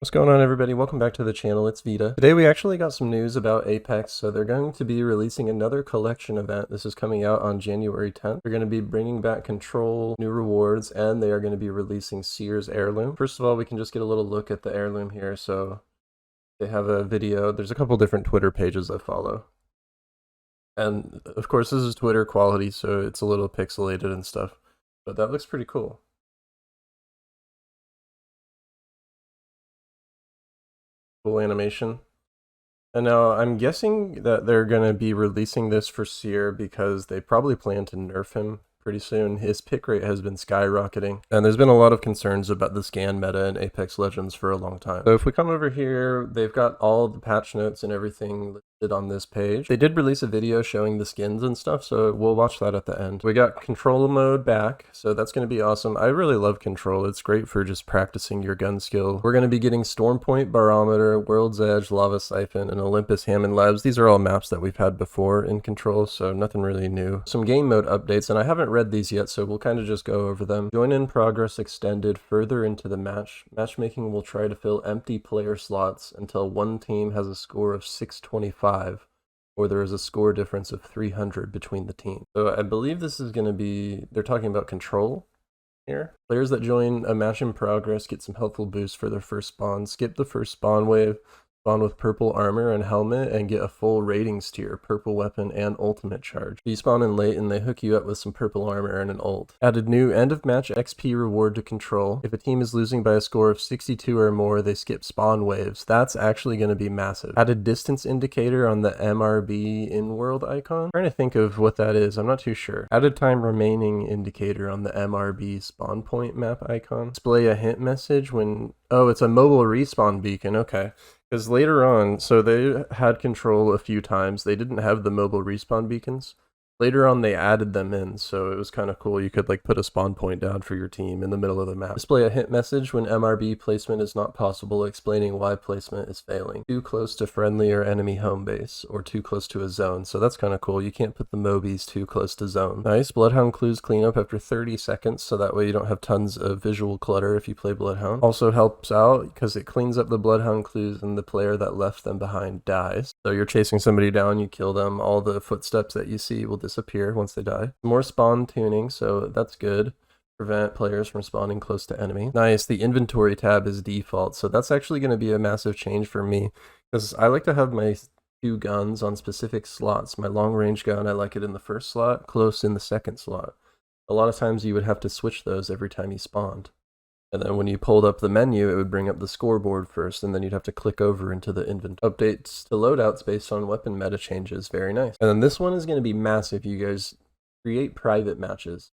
What's going on, everybody? Welcome back to the channel. It's Vita. Today we actually got some news about Apex. So they're going to be releasing another collection event. This is coming out on January 10th. They're going to be bringing back Control, new rewards, and they are going to be releasing Seer's Heirloom. First of all, we can just get a little look at the Heirloom here. So they have a video. There's a couple different Twitter pages I follow. And of course, this is Twitter quality, so it's a little pixelated and stuff. But that looks pretty cool. Cool animation. And now I'm guessing that they're going to be releasing this for Seer because they probably plan to nerf him pretty soon. His pick rate has been skyrocketing, and there's been a lot of concerns about the scan meta in Apex Legends for a long time. So if we come over here, they've got all the patch notes and everything listed on this page. They did release a video showing the skins and stuff, so we'll watch that at the end. We got Control mode back, so that's going to be awesome. I really love Control. It's great for just practicing your gun skill. We're going to be getting Storm Point, Barometer, World's Edge, Lava Siphon, and Olympus Hammond Labs. These are all maps that we've had before in Control, so nothing really new. Some game mode updates, and I haven't read these yet, so we'll kind of just go over them. Join in progress extended further into the match. Matchmaking will try to fill empty player slots until one team has a score of 625, or there is a score difference of 300 between the teams. So I believe this is going to be, they're talking about Control here. Players that join a match in progress get some helpful boosts for their first spawn. Skip the first spawn wave, spawn with purple armor and helmet, and get a full ratings tier, purple weapon, and ultimate charge. You spawn in late and they hook you up with some purple armor and an ult. Added new end of match XP reward to Control. If a team is losing by a score of 62 or more, they skip spawn waves. That's actually going to be massive. Added distance indicator on the MRB in-world icon. I'm trying to think of what that is. I'm not too sure. Added time remaining indicator on the MRB spawn point map icon. Display a hint message when... Oh, it's a mobile respawn beacon. Okay. Because later on, so they had Control a few times. They didn't have the mobile respawn beacons. Later on, they added them in, so it was kind of cool. You could like put a spawn point down for your team in the middle of the map. Display a hint message when MRB placement is not possible, explaining why placement is failing. Too close to friendly or enemy home base, or too close to a zone. So that's kind of cool. You can't put the Mobies too close to zone. Nice. Bloodhound clues clean up after 30 seconds, so that way you don't have tons of visual clutter if you play Bloodhound. Also helps out because it cleans up the Bloodhound clues and the player that left them behind dies. So you're chasing somebody down, you kill them, all the footsteps that you see will disappear once they die. More spawn tuning, so that's good. Prevent players from spawning close to enemy. Nice, the inventory tab is default, so that's actually going to be a massive change for me, because I like to have my two guns on specific slots. My long range gun, I like it in the first slot, close in the second slot. A lot of times you would have to switch those every time you spawned. And then when you pulled up the menu, it would bring up the scoreboard first, and then you'd have to click over into the inventory. Updates to loadouts based on weapon meta changes. Very nice. And then this one is going to be massive, you guys. Create private matches.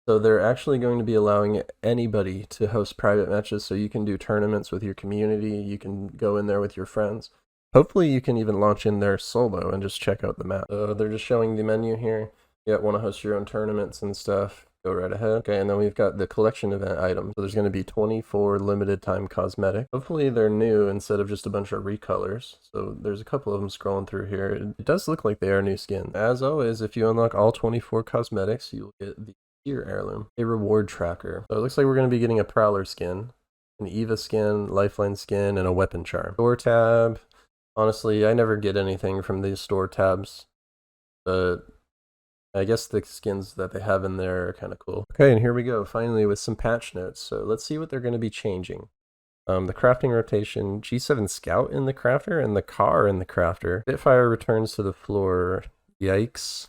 So they're actually going to be allowing anybody to host private matches, so you can do tournaments with your community, you can go in there with your friends. Hopefully you can even launch in there solo and just check out the map. So they're just showing the menu here. You want to host your own tournaments and stuff. Go right ahead. Okay, and then we've got the collection event items. So there's going to be 24 limited time cosmetic. Hopefully they're new instead of just a bunch of recolors. So there's a couple of them scrolling through here. It does look like they are new skin. As always, if you unlock all 24 cosmetics, you'll get the Seer Heirloom, a reward tracker. So it looks like we're going to be getting a Prowler skin, an Eva skin, Lifeline skin, and a weapon charm. Store tab. Honestly, I never get anything from these store tabs, but I guess the skins that they have in there are kind of cool. Okay, and here we go, finally with some patch notes. So let's see what they're going to be changing. The crafting rotation, G7 Scout in the crafter and the car in the crafter. Spitfire returns to the floor. Yikes.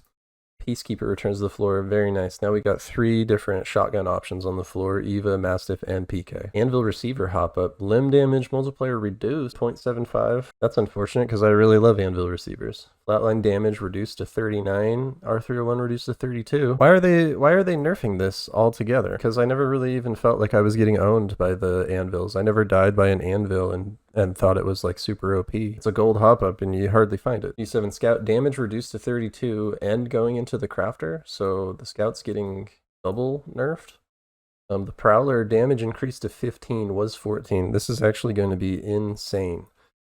Peacekeeper returns to the floor. Very nice. Now we got 3 different shotgun options on the floor: Eva, Mastiff, and PK. Anvil receiver hop up. Limb damage multiplier reduced 0.75. That's unfortunate because I really love Anvil receivers. Flatline damage reduced to 39. R301 reduced to 32. Why are they nerfing this altogether? Because I never really even felt like I was getting owned by the anvils. I never died by an anvil and thought it was like super OP. It's a gold hop up and you hardly find it. G7 Scout damage reduced to 32 and going into the crafter, so the Scout's getting double nerfed. The Prowler damage increased to 15, was 14. This is actually going to be insane.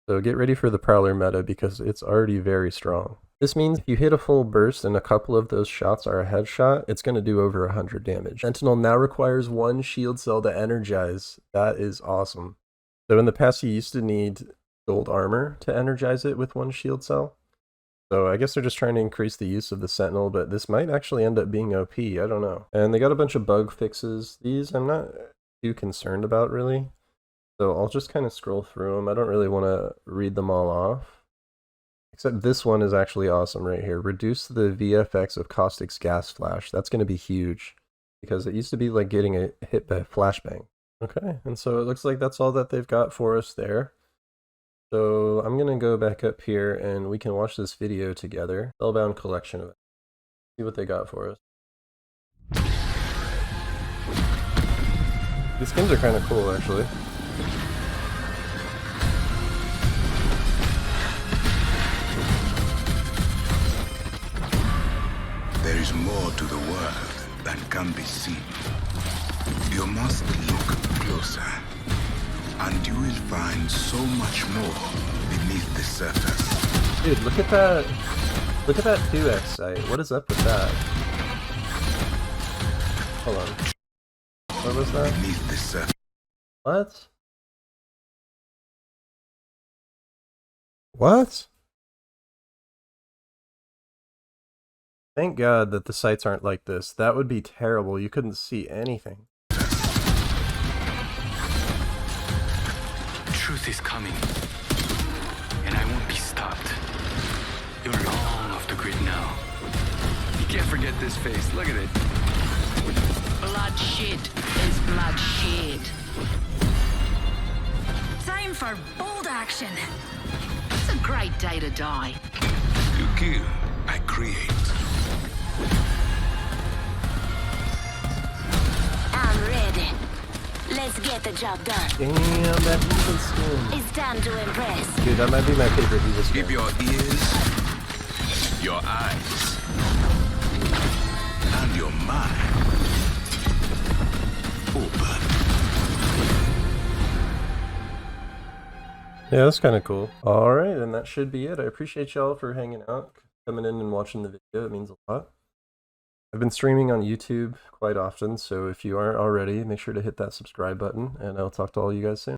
So get ready for the Prowler meta because it's already very strong. This means if you hit a full burst and a couple of those shots are a headshot, it's going to do over 100 damage. Sentinel now requires 1 shield cell to energize. That is awesome. So in the past, you used to need gold armor to energize it with one shield cell. So I guess they're just trying to increase the use of the Sentinel, but this might actually end up being OP, I don't know. And they got a bunch of bug fixes. These I'm not too concerned about, really. So I'll just kind of scroll through them. I don't really want to read them all off. Except this one is actually awesome right here. Reduce the VFX of Caustic's gas flash. That's going to be huge, because it used to be like getting a hit by flashbang. Okay, and so it looks like that's all that they've got for us there. So I'm going to go back up here and we can watch this video together. Spellbound collection of it. See what they got for us. These skins are kind of cool, actually. There is more to the world than can be seen. You must look closer, and you will find so much more beneath the surface. Dude, look at that. Look at that 2x sight. What is up with that? Hold on. What was that? Beneath the surface. What? What? Thank God that the sights aren't like this. That would be terrible. You couldn't see anything. Truth is coming, and I won't be stopped. You're long off the grid now. You can't forget this face. Look at it. Bloodshed is bloodshed. Time for bold action. It's a great day to die. You kill, I create. I'm ready. Let's get the job done. Damn, that evil skin. It's time to impress. Dude, that might be my favorite evil skin. Keep your ears, your eyes, and your mind open. Yeah, that's kind of cool. Alright, and that should be it. I appreciate y'all for hanging out, coming in and watching the video. It means a lot. I've been streaming on YouTube quite often, so if you aren't already, make sure to hit that subscribe button, and I'll talk to all you guys soon.